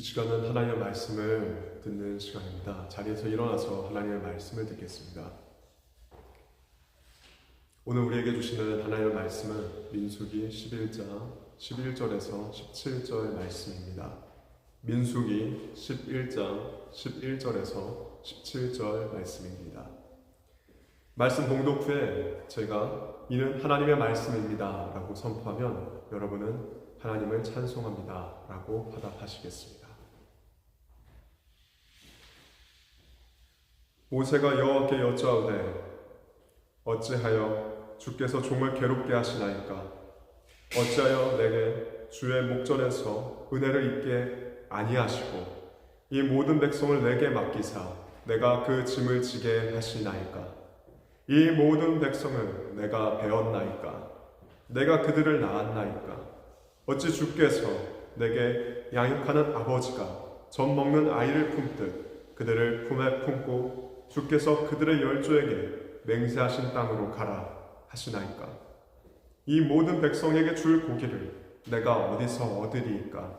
이 시간은 하나님의 말씀을 듣는 시간입니다. 자리에서 일어나서 하나님의 말씀을 듣겠습니다. 오늘 우리에게 주시는 하나님의 말씀은 민수기 11장 11절에서 17절 말씀입니다. 민수기 11장 11절에서 17절 말씀입니다. 말씀 봉독 후에 제가 이는 하나님의 말씀입니다 라고 선포하면 여러분은 하나님을 찬송합니다 라고 화답하시겠습니다. 모세가 여호와께 여짜오되 어찌하여 주께서 종을 괴롭게 하시나이까? 어찌하여 내게 주의 목전에서 은혜를 입게 아니하시고 이 모든 백성을 내게 맡기사 내가 그 짐을 지게 하시나이까? 이 모든 백성을 내가 배웠나이까? 내가 그들을 낳았나이까? 어찌 주께서 내게 양육하는 아버지가 젖 먹는 아이를 품듯 그들을 품에 품고 주께서 그들의 열조에게 맹세하신 땅으로 가라 하시나이까? 이 모든 백성에게 줄 고기를 내가 어디서 얻으리이까?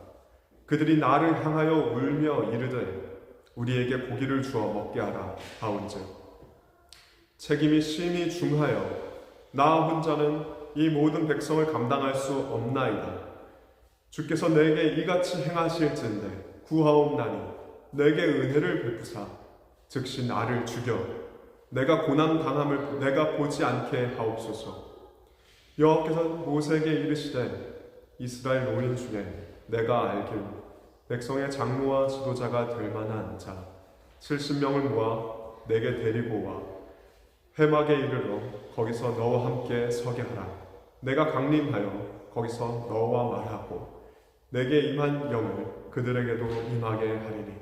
그들이 나를 향하여 울며 이르되 우리에게 고기를 주어 먹게 하라 하온즉 책임이 심히 중하여 나 혼자는 이 모든 백성을 감당할 수 없나이다. 주께서 내게 이같이 행하실진대 구하옵나니 내게 은혜를 베푸사 즉시 나를 죽여 내가 고난 당함을 내가 보지 않게 하옵소서. 여호와께서 모세에게 이르시되 이스라엘 노인 중에 내가 알기로 백성의 장로와 지도자가 될 만한 자 70명을 모아 내게 데리고 와 회막에 이르러 거기서 너와 함께 서게 하라. 내가 강림하여 거기서 너와 말하고 내게 임한 영을 그들에게도 임하게 하리니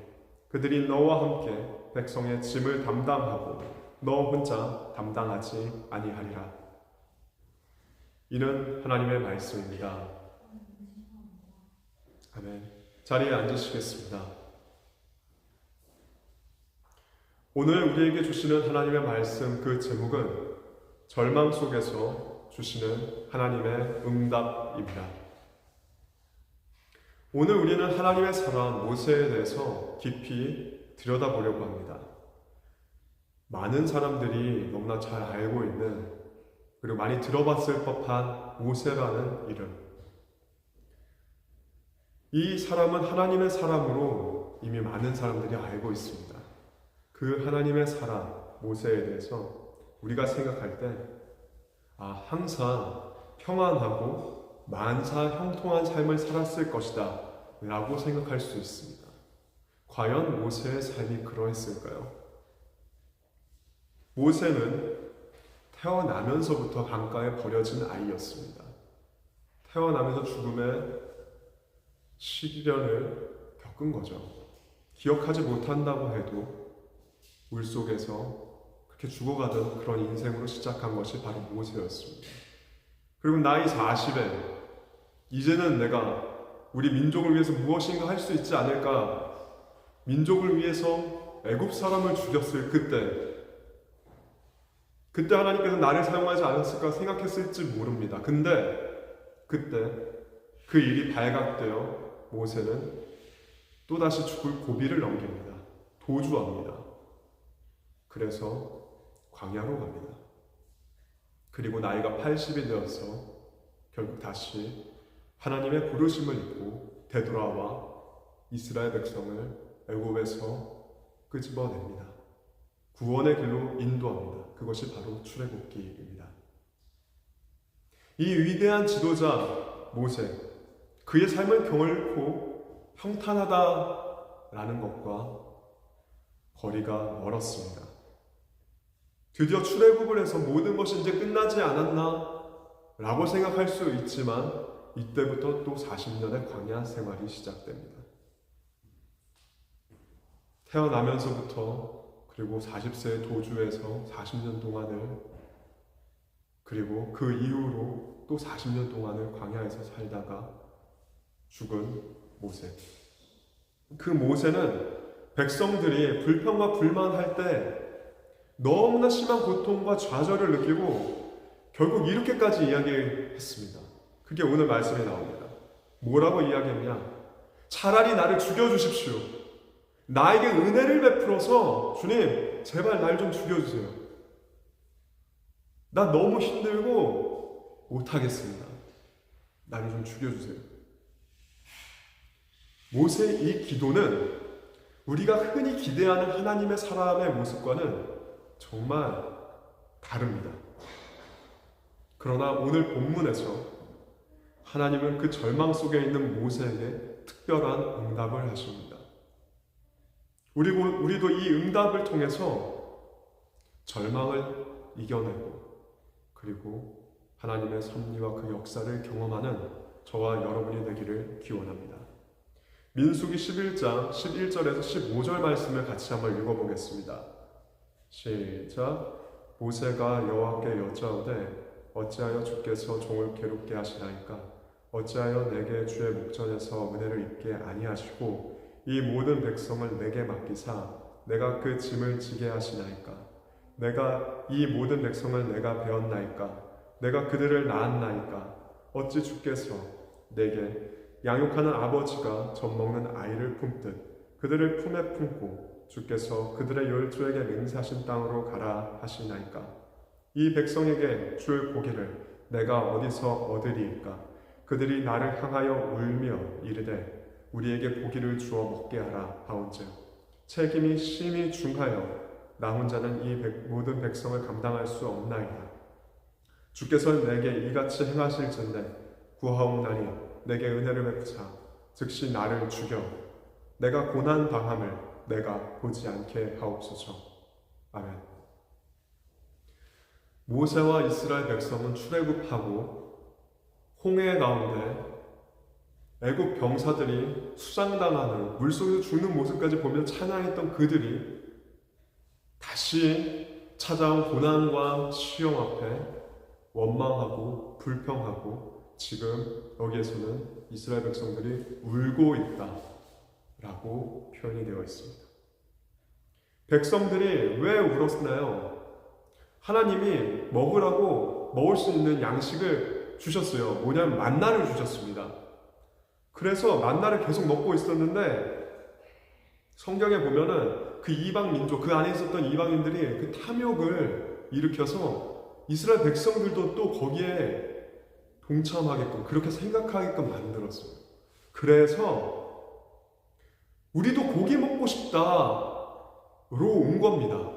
그들이 너와 함께 백성의 짐을 담당하고 너 혼자 담당하지 아니하리라. 이는 하나님의 말씀입니다. 아멘. 자리에 앉으시겠습니다. 오늘 우리에게 주시는 하나님의 말씀 그 제목은 절망 속에서 주시는 하나님의 응답입니다. 오늘 우리는 하나님의 사람 모세에 대해서 깊이 들여다보려고 합니다. 많은 사람들이 너무나 잘 알고 있는 그리고 많이 들어봤을 법한 모세라는 이름. 이 사람은 하나님의 사람으로 이미 많은 사람들이 알고 있습니다. 그 하나님의 사람 모세에 대해서 우리가 생각할 때 항상 평안하고 만사 형통한 삶을 살았을 것이다 라고 생각할 수 있습니다. 과연 모세의 삶이 그러했을까요? 모세는 태어나면서부터 강가에 버려진 아이였습니다. 태어나면서 죽음의 시련을 겪은 거죠. 기억하지 못한다고 해도 물속에서 그렇게 죽어가던 그런 인생으로 시작한 것이 바로 모세였습니다. 그리고 나이 40에 이제는 내가 우리 민족을 위해서 무엇인가 할 수 있지 않을까? 민족을 위해서 애굽 사람을 죽였을 그때 하나님께서 나를 사용하지 않았을까 생각했을지 모릅니다. 근데 그때 그 일이 발각되어 모세는 또다시 죽을 고비를 넘깁니다. 도주합니다. 그래서 광야로 갑니다. 그리고 나이가 80이 되어서 결국 다시 하나님의 부르심을 입고 되돌아와 이스라엘 백성을 애굽에서 끄집어냅니다. 구원의 길로 인도합니다. 그것이 바로 출애굽기입니다. 이 위대한 지도자 모세, 그의 삶은 결코 평탄하다라는 것과 거리가 멀었습니다. 드디어 출애굽을 해서 모든 것이 이제 끝나지 않았나 라고 생각할 수 있지만 이때부터 또 40년의 광야 생활이 시작됩니다. 태어나면서부터 그리고 40세의 도주에서 40년 동안을 그리고 그 이후로 또 40년 동안을 광야에서 살다가 죽은 모세. 그 모세는 백성들이 불평과 불만할 때 너무나 심한 고통과 좌절을 느끼고 결국 이렇게까지 이야기했습니다. 그게 오늘 말씀에 나옵니다. 뭐라고 이야기했냐? 차라리 나를 죽여주십시오. 나에게 은혜를 베풀어서 주님 제발 날 좀 죽여주세요. 나 너무 힘들고 못하겠습니다. 나를 좀 죽여주세요. 모세의 이 기도는 우리가 흔히 기대하는 하나님의 사람의 모습과는 정말 다릅니다. 그러나 오늘 본문에서 하나님은 그 절망 속에 있는 모세에게 특별한 응답을 하십니다. 우리도 이 응답을 통해서 절망을 이겨내고 그리고 하나님의 섭리와 그 역사를 경험하는 저와 여러분이 되기를 기원합니다. 민수기 11장 11절에서 15절 말씀을 같이 한번 읽어보겠습니다. 시작. 모세가 여호와께 여짜오되 어찌하여 주께서 종을 괴롭게 하시나이까? 어찌하여 내게 주의 목전에서 은혜를 입게 아니하시고 이 모든 백성을 내게 맡기사 내가 그 짐을 지게 하시나이까? 내가 이 모든 백성을 내가 배웠나이까? 내가 그들을 낳았나이까? 어찌 주께서 내게 양육하는 아버지가 젖먹는 아이를 품듯 그들을 품에 품고 주께서 그들의 열조에게 맹세하신 땅으로 가라 하시나이까? 이 백성에게 줄 고기를 내가 어디서 얻으리이까? 그들이 나를 향하여 울며 이르되 우리에게 고기를 주어 먹게 하라 하온즉 책임이 심히 중하여 나 혼자는 이 모든 백성을 감당할 수 없나이다. 주께서 내게 이같이 행하실진대 구하옵나니 내게 은혜를 베푸사 즉시 나를 죽여 내가 고난 당함을 내가 보지 않게 하옵소서. 아멘. 모세와 이스라엘 백성은 출애굽하고 홍해 가운데 애굽 병사들이 수장당하는 물속에서 죽는 모습까지 보며 찬양했던 그들이 다시 찾아온 고난과 시험 앞에 원망하고 불평하고 지금 여기에서는 이스라엘 백성들이 울고 있다라고 표현이 되어 있습니다. 백성들이 왜 울었나요? 하나님이 먹으라고 먹을 수 있는 양식을 주셨어요. 뭐냐면 만나를 주셨습니다. 그래서 만나를 계속 먹고 있었는데 성경에 보면은 그 이방 민족, 그 안에 있었던 이방인들이 그 탐욕을 일으켜서 이스라엘 백성들도 또 거기에 동참하게끔 그렇게 생각하게끔 만들었어요. 그래서 우리도 고기 먹고 싶다로 온 겁니다.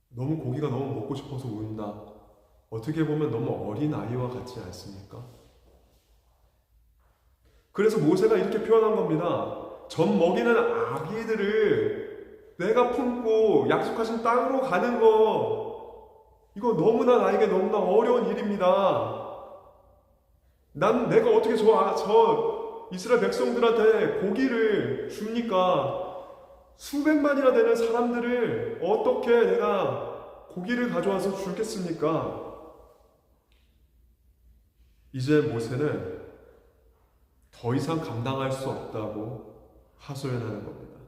너무 고기가 너무 먹고 싶어서 운다. 어떻게 보면 너무 어린 아이와 같지 않습니까? 그래서 모세가 이렇게 표현한 겁니다. 젖 먹이는 아기들을 내가 품고 약속하신 땅으로 가는 거 이거 너무나 나에게 너무나 어려운 일입니다. 내가 어떻게 저 이스라엘 백성들한테 고기를 줍니까? 수백만이나 되는 사람들을 어떻게 내가 고기를 가져와서 주겠습니까? 이제 모세는 더 이상 감당할 수 없다고 하소연하는 겁니다.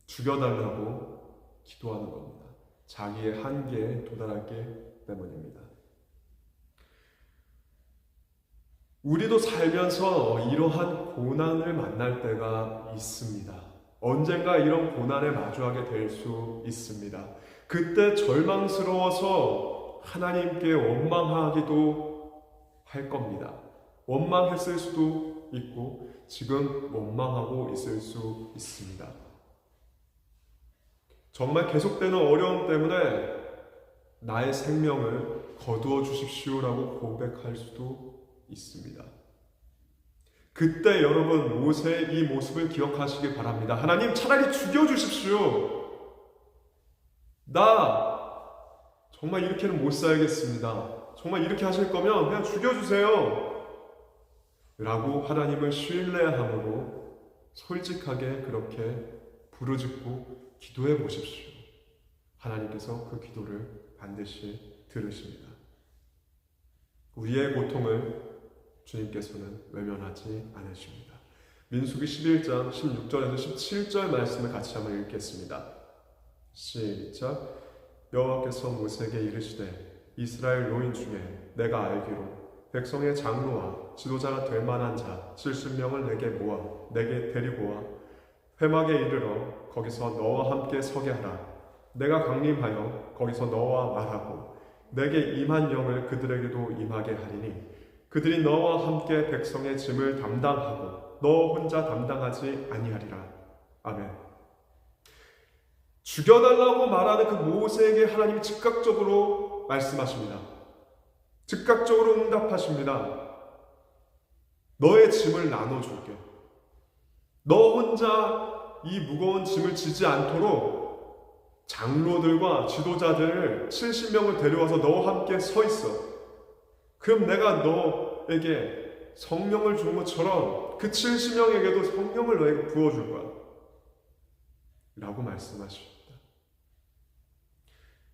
죽여달라고 기도하는 겁니다. 자기의 한계에 도달하기 때문입니다. 우리도 살면서 이러한 고난을 만날 때가 있습니다. 언젠가 이런 고난에 마주하게 될 수 있습니다. 그때 절망스러워서 하나님께 원망하기도 할 겁니다. 원망했을 수도 있고 지금 원망하고 있을 수 있습니다. 정말 계속되는 어려움 때문에 나의 생명을 거두어 주십시오라고 고백할 수도 있습니다. 그때 여러분 모세의 이 모습을 기억하시기 바랍니다. 하나님 차라리 죽여주십시오. 나 정말 이렇게는 못 살겠습니다. 정말 이렇게 하실 거면 그냥 죽여주세요. 라고 하나님을 신뢰함으로 솔직하게 그렇게 부르짖고 기도해 보십시오. 하나님께서 그 기도를 반드시 들으십니다. 우리의 고통을 주님께서는 외면하지 않으십니다. 민수기 11장 16절에서 17절 말씀을 같이 한번 읽겠습니다. 시작. 여호와께서 모세에게 이르시되 이스라엘 노인 중에 내가 알기로 백성의 장로와 지도자가 될 만한 자 70명을 내게 데리고 와 회막에 이르러 거기서 너와 함께 서게 하라. 내가 강림하여 거기서 너와 말하고 내게 임한 영을 그들에게도 임하게 하리니 그들이 너와 함께 백성의 짐을 담당하고 너 혼자 담당하지 아니하리라. 아멘. 죽여달라고 말하는 그 모세에게 하나님이 즉각적으로 말씀하십니다. 즉각적으로 응답하십니다. 너의 짐을 나눠줄게. 너 혼자 이 무거운 짐을 지지 않도록 장로들과 지도자들을 70명을 데려와서 너와 함께 서 있어. 그럼 내가 너에게 성령을 준 것처럼 그 70명에게도 성령을 너에게 부어줄 거야. 라고 말씀하십니다.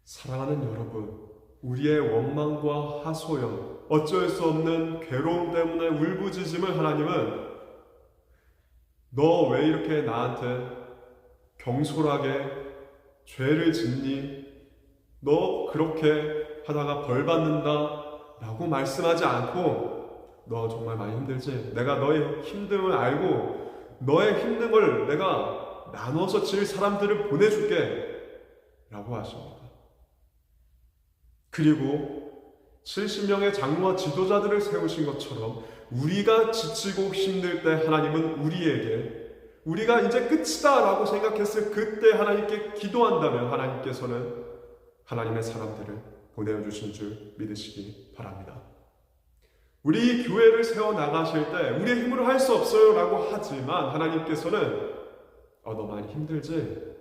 사랑하는 여러분, 우리의 원망과 하소연, 어쩔 수 없는 괴로움 때문에 울부짖음을 하나님은 너 왜 이렇게 나한테 경솔하게 죄를 짓니? 너 그렇게 하다가 벌 받는다 라고 말씀하지 않고 너 정말 많이 힘들지? 내가 너의 힘듦을 알고 너의 힘든 걸 내가 나눠서 질 사람들을 보내줄게 라고 하십니다. 그리고 70명의 장로와 지도자들을 세우신 것처럼 우리가 지치고 힘들 때 하나님은 우리가 이제 끝이다 라고 생각했을 그때 하나님께 기도한다면 하나님께서는 하나님의 사람들을 보내주신 줄 믿으시기 바랍니다. 우리 교회를 세워나가실 때 우리의 힘으로 할 수 없어요 라고 하지만 하나님께서는 너 많이 힘들지?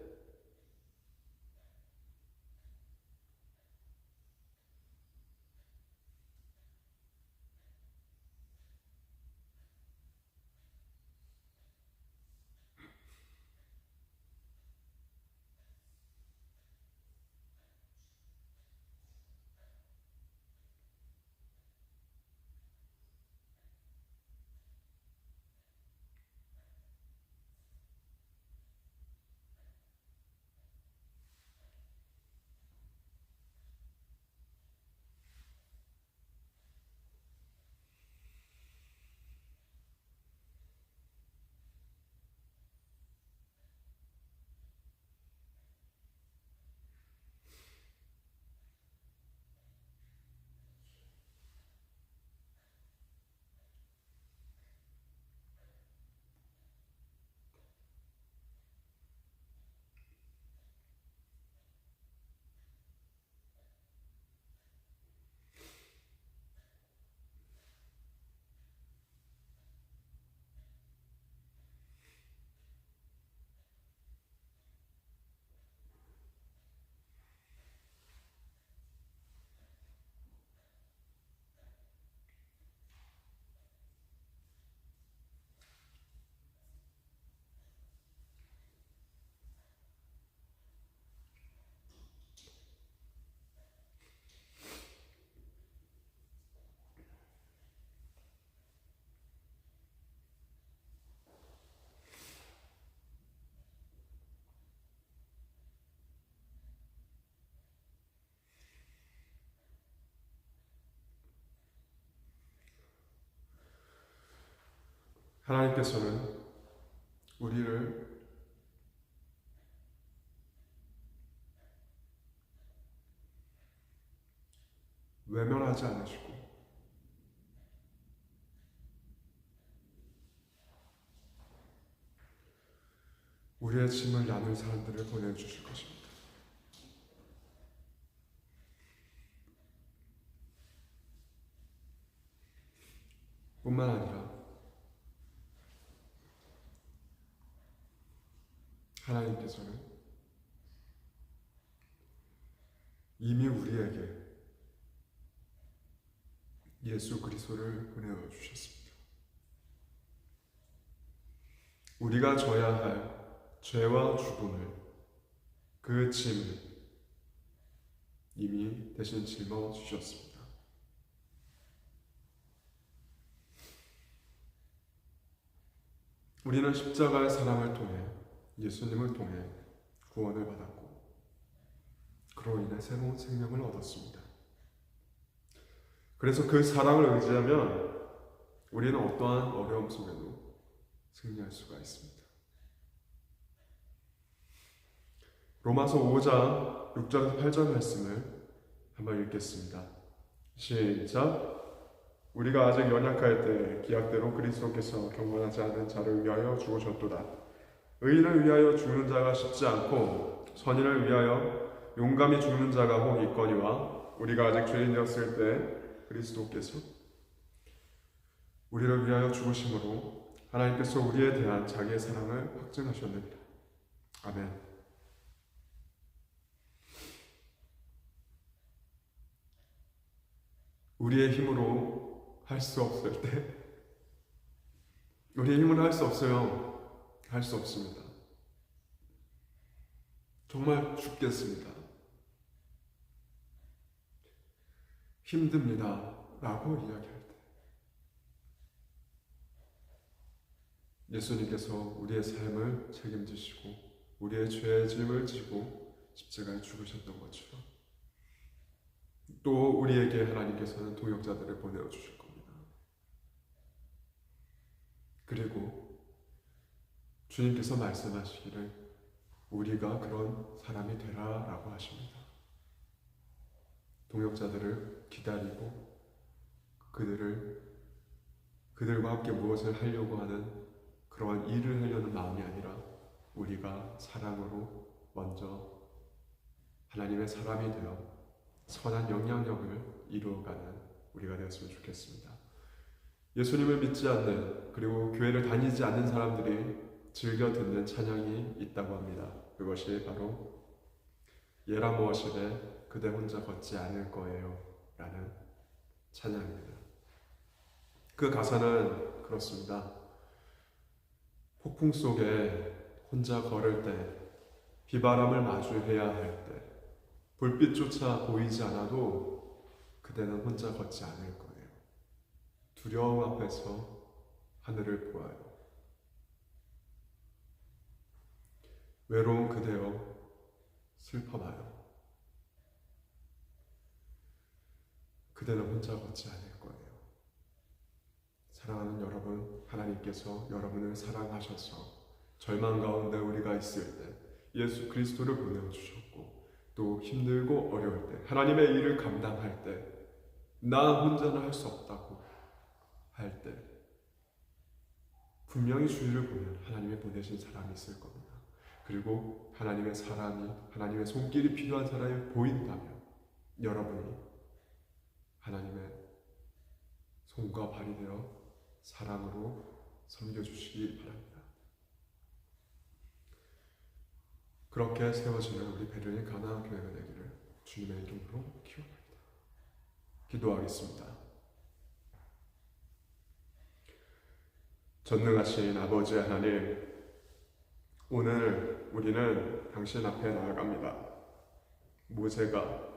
하나님께서는 우리를 외면하지 않으시고 우리의 짐을 나눌 사람들을 보내주실 것입니다. 뿐만 아니라 하나님께서는 이미 우리에게 예수 그리스도를 보내어 주셨습니다. 우리가 져야 할 죄와 죽음을, 그 짐을 이미 대신 짊어 주셨습니다. 우리는 십자가의 사랑을 통해 예수님을 통해 구원을 받았고 그로 인해 새로운 생명을 얻었습니다. 그래서 그 사랑을 의지하면 우리는 어떠한 어려움 속에도 승리할 수가 있습니다. 로마서 5장 6절에서 8절 말씀을 한번 읽겠습니다. 시작. 우리가 아직 연약할 때 기약대로 그리스도께서 경건하지 않은 자를 위하여 죽으셨도다. 의인을 위하여 죽는 자가 쉽지 않고 선인을 위하여 용감히 죽는 자가 혹 있거니와 우리가 아직 죄인이었을 때 그리스도께서 우리를 위하여 죽으심으로 하나님께서 우리에 대한 자기의 사랑을 확증하셨느니라. 아멘. 우리의 힘으로 할 수 없을 때, 우리의 힘으로 할 수 없어요. 할 수 없습니다. 정말 죽겠습니다. 힘듭니다. 라고 이야기할 때, 예수님께서 우리의 삶을 책임지시고 우리의 죄의 짐을 지고 십자가에 죽으셨던 것처럼 또 우리에게 하나님께서는 동역자들을 보내주실 겁니다. 그리고 주님께서 말씀하시기를 우리가 그런 사람이 되라 라고 하십니다. 동역자들을 기다리고 그들과 함께 무엇을 하려고 하는 그러한 일을 하려는 마음이 아니라 우리가 사랑으로 먼저 하나님의 사람이 되어 선한 영향력을 이루어가는 우리가 되었으면 좋겠습니다. 예수님을 믿지 않는 그리고 교회를 다니지 않는 사람들이 즐겨 듣는 찬양이 있다고 합니다. 그것이 바로 예라 무엇이래 그대 혼자 걷지 않을 거예요 라는 찬양입니다. 그 가사는 그렇습니다. 폭풍 속에 혼자 걸을 때, 비바람을 마주해야 할 때, 불빛조차 보이지 않아도 그대는 혼자 걷지 않을 거예요. 두려움 앞에서 하늘을 보아요. 외로운 그대여 슬퍼봐요. 그대는 혼자 걷지 않을 거예요. 사랑하는 여러분, 하나님께서 여러분을 사랑하셔서 절망 가운데 우리가 있을 때 예수 그리스도를 보내주셨고 또 힘들고 어려울 때 하나님의 일을 감당할 때 나 혼자는 할 수 없다고 할 때 분명히 주위를 보면 하나님이 보내신 사람이 있을 겁니다. 그리고 하나님의 사람이 하나님의 손길이 필요한 사람이 보인다면 여러분이 하나님의 손과 발이 되어 사랑으로 섬겨주시기 바랍니다. 그렇게 세워지는 우리 베를린 가나안 교회가 되기를 주님의 이름으로 기원합니다. 기도하겠습니다. 전능하신 아버지 하나님, 오늘 우리는 당신 앞에 나아갑니다. 모세가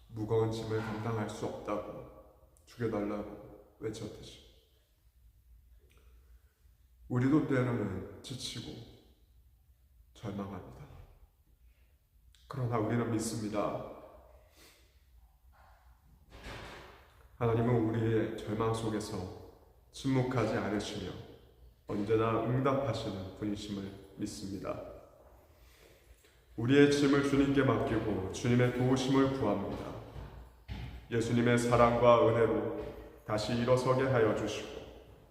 무거운 짐을 감당할 수 없다고 죽여달라고 외쳤듯이 우리도 때로는 지치고 절망합니다. 그러나 우리는 믿습니다. 하나님은 우리의 절망 속에서 침묵하지 않으시며 언제나 응답하시는 분이심을 믿습니다. 우리의 짐을 주님께 맡기고 주님의 도우심을 구합니다. 예수님의 사랑과 은혜로 다시 일어서게 하여 주시고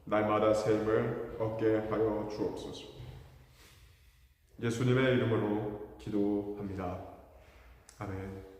날마다 새 힘을 얻게 하여 주옵소서. 예수님의 이름으로 기도합니다. 아멘.